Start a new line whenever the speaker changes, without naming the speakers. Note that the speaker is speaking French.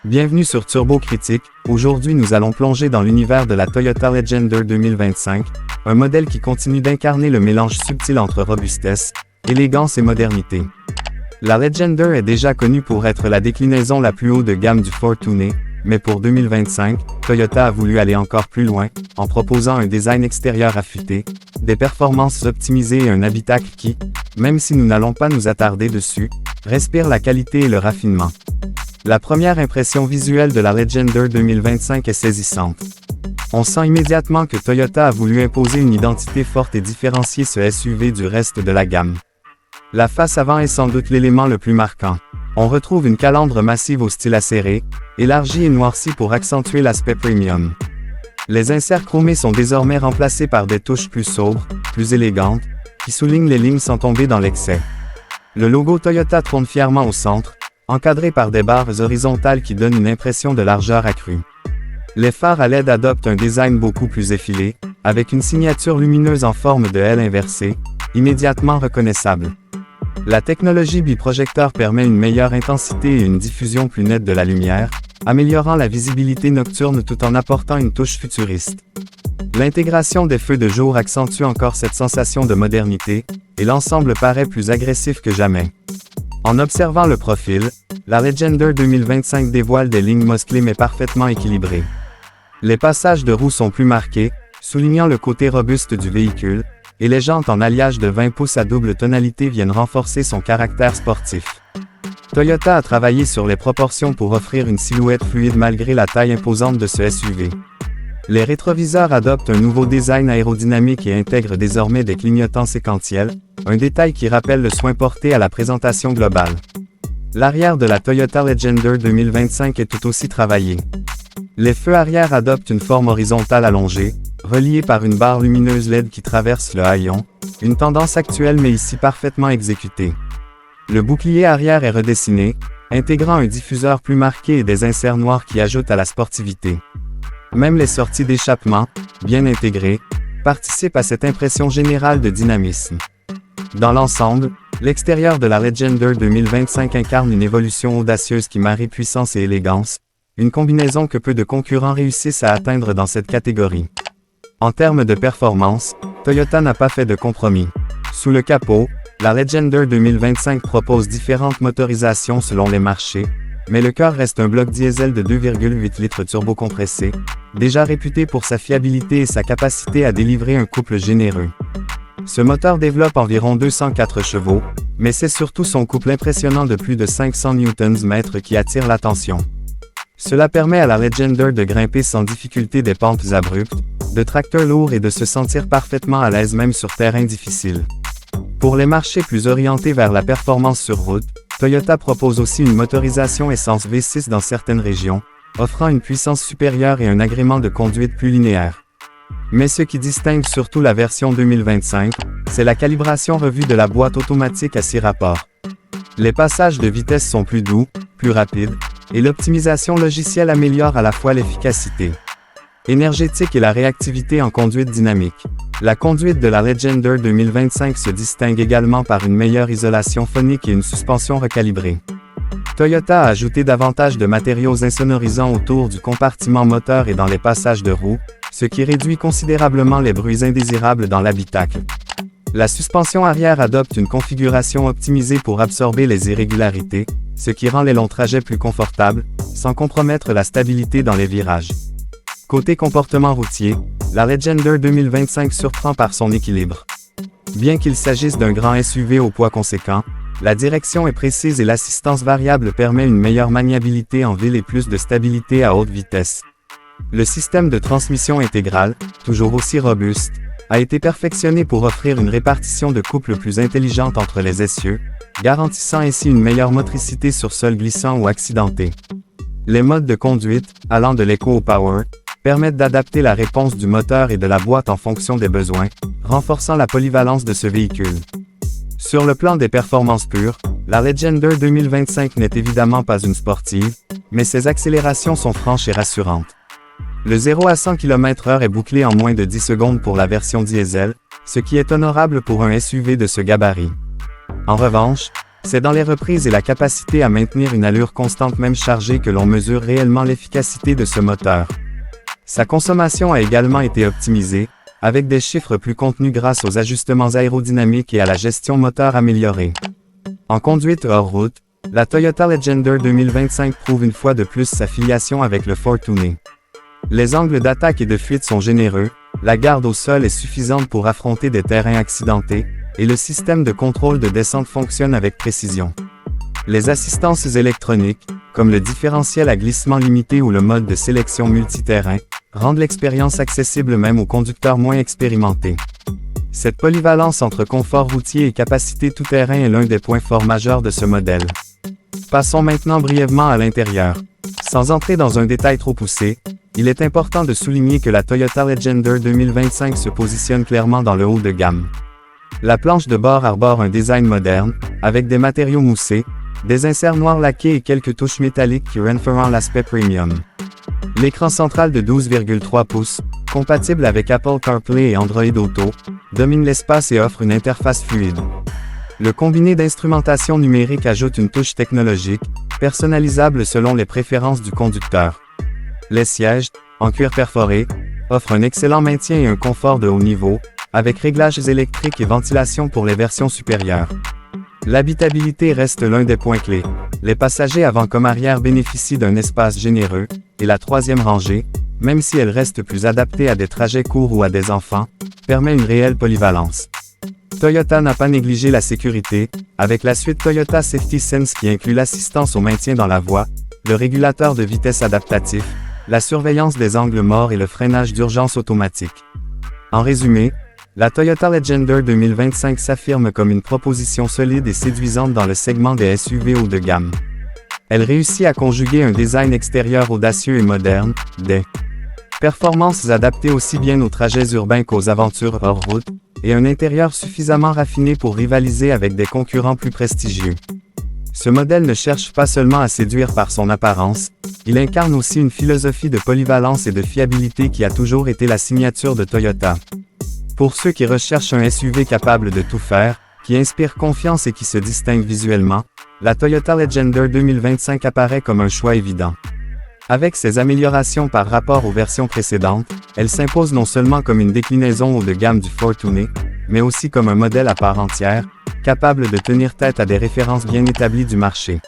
Bienvenue sur Turbo Critique. Aujourd'hui nous allons plonger dans l'univers de la Toyota Legender 2025, un modèle qui continue d'incarner le mélange subtil entre robustesse, élégance et modernité. La Legender est déjà connue pour être la déclinaison la plus haut de gamme du Fortuner, mais pour 2025, Toyota a voulu aller encore plus loin, en proposant un design extérieur affûté, des performances optimisées et un habitacle qui, même si nous n'allons pas nous attarder dessus, respire la qualité et le raffinement. La première impression visuelle de la Legender 2025 est saisissante. On sent immédiatement que Toyota a voulu imposer une identité forte et différencier ce SUV du reste de la gamme. La face avant est sans doute l'élément le plus marquant. On retrouve une calandre massive au style acéré, élargie et noircie pour accentuer l'aspect premium. Les inserts chromés sont désormais remplacés par des touches plus sobres, plus élégantes, qui soulignent les lignes sans tomber dans l'excès. Le logo Toyota trône fièrement au centre, encadré par des barres horizontales qui donnent une impression de largeur accrue. Les phares à LED adoptent un design beaucoup plus effilé, avec une signature lumineuse en forme de L inversée, immédiatement reconnaissable. La technologie biprojecteur permet une meilleure intensité et une diffusion plus nette de la lumière, améliorant la visibilité nocturne tout en apportant une touche futuriste. L'intégration des feux de jour accentue encore cette sensation de modernité, et l'ensemble paraît plus agressif que jamais. En observant le profil, la Legender 2025 dévoile des lignes musclées mais parfaitement équilibrées. Les passages de roues sont plus marqués, soulignant le côté robuste du véhicule, et les jantes en alliage de 20 pouces à double tonalité viennent renforcer son caractère sportif. Toyota a travaillé sur les proportions pour offrir une silhouette fluide malgré la taille imposante de ce SUV. Les rétroviseurs adoptent un nouveau design aérodynamique et intègrent désormais des clignotants séquentiels, un détail qui rappelle le soin porté à la présentation globale. L'arrière de la Toyota Legender 2025 est tout aussi travaillé. Les feux arrière adoptent une forme horizontale allongée, reliée par une barre lumineuse LED qui traverse le haillon, une tendance actuelle mais ici parfaitement exécutée. Le bouclier arrière est redessiné, intégrant un diffuseur plus marqué et des inserts noirs qui ajoutent à la sportivité. Même les sorties d'échappement, bien intégrées, participent à cette impression générale de dynamisme. Dans l'ensemble, l'extérieur de la Legender 2025 incarne une évolution audacieuse qui marie puissance et élégance, une combinaison que peu de concurrents réussissent à atteindre dans cette catégorie. En termes de performance, Toyota n'a pas fait de compromis. Sous le capot, la Legender 2025 propose différentes motorisations selon les marchés, mais le cœur reste un bloc diesel de 2,8 litres turbocompressé, déjà réputé pour sa fiabilité et sa capacité à délivrer un couple généreux. Ce moteur développe environ 204 chevaux, mais c'est surtout son couple impressionnant de plus de 500 Nm qui attire l'attention. Cela permet à la Legender de grimper sans difficulté des pentes abruptes, de tracteurs lourds et de se sentir parfaitement à l'aise même sur terrain difficile. Pour les marchés plus orientés vers la performance sur route, Toyota propose aussi une motorisation essence V6 dans certaines régions, offrant une puissance supérieure et un agrément de conduite plus linéaire. Mais ce qui distingue surtout la version 2025, c'est la calibration revue de la boîte automatique à 6 rapports. Les passages de vitesse sont plus doux, plus rapides, et l'optimisation logicielle améliore à la fois l'efficacité énergétique et la réactivité en conduite dynamique. La conduite de la Legender 2025 se distingue également par une meilleure isolation phonique et une suspension recalibrée. Toyota a ajouté davantage de matériaux insonorisants autour du compartiment moteur et dans les passages de roues, ce qui réduit considérablement les bruits indésirables dans l'habitacle. La suspension arrière adopte une configuration optimisée pour absorber les irrégularités, ce qui rend les longs trajets plus confortables, sans compromettre la stabilité dans les virages. Côté comportement routier, la Legender 2025 surprend par son équilibre. Bien qu'il s'agisse d'un grand SUV au poids conséquent, la direction est précise et l'assistance variable permet une meilleure maniabilité en ville et plus de stabilité à haute vitesse. Le système de transmission intégrale, toujours aussi robuste, a été perfectionné pour offrir une répartition de couple plus intelligente entre les essieux, garantissant ainsi une meilleure motricité sur sol glissant ou accidenté. Les modes de conduite, allant de l'Eco au Power, permettent d'adapter la réponse du moteur et de la boîte en fonction des besoins, renforçant la polyvalence de ce véhicule. Sur le plan des performances pures, la Legender 2025 n'est évidemment pas une sportive, mais ses accélérations sont franches et rassurantes. Le 0 à 100 km/h est bouclé en moins de 10 secondes pour la version diesel, ce qui est honorable pour un SUV de ce gabarit. En revanche, C'est dans les reprises et la capacité à maintenir une allure constante même chargée que l'on mesure réellement l'efficacité de ce moteur. Sa consommation a également été optimisée, avec des chiffres plus contenus grâce aux ajustements aérodynamiques et à la gestion moteur améliorée. En conduite hors route, la Toyota Legender 2025 prouve une fois de plus sa filiation avec le Fortuner. Les angles d'attaque et de fuite sont généreux, la garde au sol est suffisante pour affronter des terrains accidentés, et le système de contrôle de descente fonctionne avec précision. Les assistances électroniques, comme le différentiel à glissement limité ou le mode de sélection multiterrain, rendent l'expérience accessible même aux conducteurs moins expérimentés. Cette polyvalence entre confort routier et capacité tout-terrain est l'un des points forts majeurs de ce modèle. Passons maintenant brièvement à l'intérieur. Sans entrer dans un détail trop poussé, il est important de souligner que la Toyota Legender 2025 se positionne clairement dans le haut de gamme. La planche de bord arbore un design moderne, avec des matériaux moussés, des inserts noirs laqués et quelques touches métalliques qui renforcent l'aspect premium. L'écran central de 12,3 pouces, compatible avec Apple CarPlay et Android Auto, domine l'espace et offre une interface fluide. Le combiné d'instrumentation numérique ajoute une touche technologique, personnalisable selon les préférences du conducteur. Les sièges, en cuir perforé, offrent un excellent maintien et un confort de haut niveau, avec réglages électriques et ventilation pour les versions supérieures. L'habitabilité reste l'un des points clés. Les passagers avant comme arrière bénéficient d'un espace généreux, et la troisième rangée, même si elle reste plus adaptée à des trajets courts ou à des enfants, permet une réelle polyvalence. Toyota n'a pas négligé la sécurité, avec la suite Toyota Safety Sense qui inclut l'assistance au maintien dans la voie, le régulateur de vitesse adaptatif, la surveillance des angles morts et le freinage d'urgence automatique. En résumé, la Toyota Legender 2025 s'affirme comme une proposition solide et séduisante dans le segment des SUV haut de gamme. Elle réussit à conjuguer un design extérieur audacieux et moderne, des performances adaptées aussi bien aux trajets urbains qu'aux aventures hors route, et un intérieur suffisamment raffiné pour rivaliser avec des concurrents plus prestigieux. Ce modèle ne cherche pas seulement à séduire par son apparence, il incarne aussi une philosophie de polyvalence et de fiabilité qui a toujours été la signature de Toyota. Pour ceux qui recherchent un SUV capable de tout faire, qui inspire confiance et qui se distingue visuellement, la Toyota Legender 2025 apparaît comme un choix évident. Avec ses améliorations par rapport aux versions précédentes, elle s'impose non seulement comme une déclinaison haut de gamme du Fortuner, mais aussi comme un modèle à part entière, capable de tenir tête à des références bien établies du marché.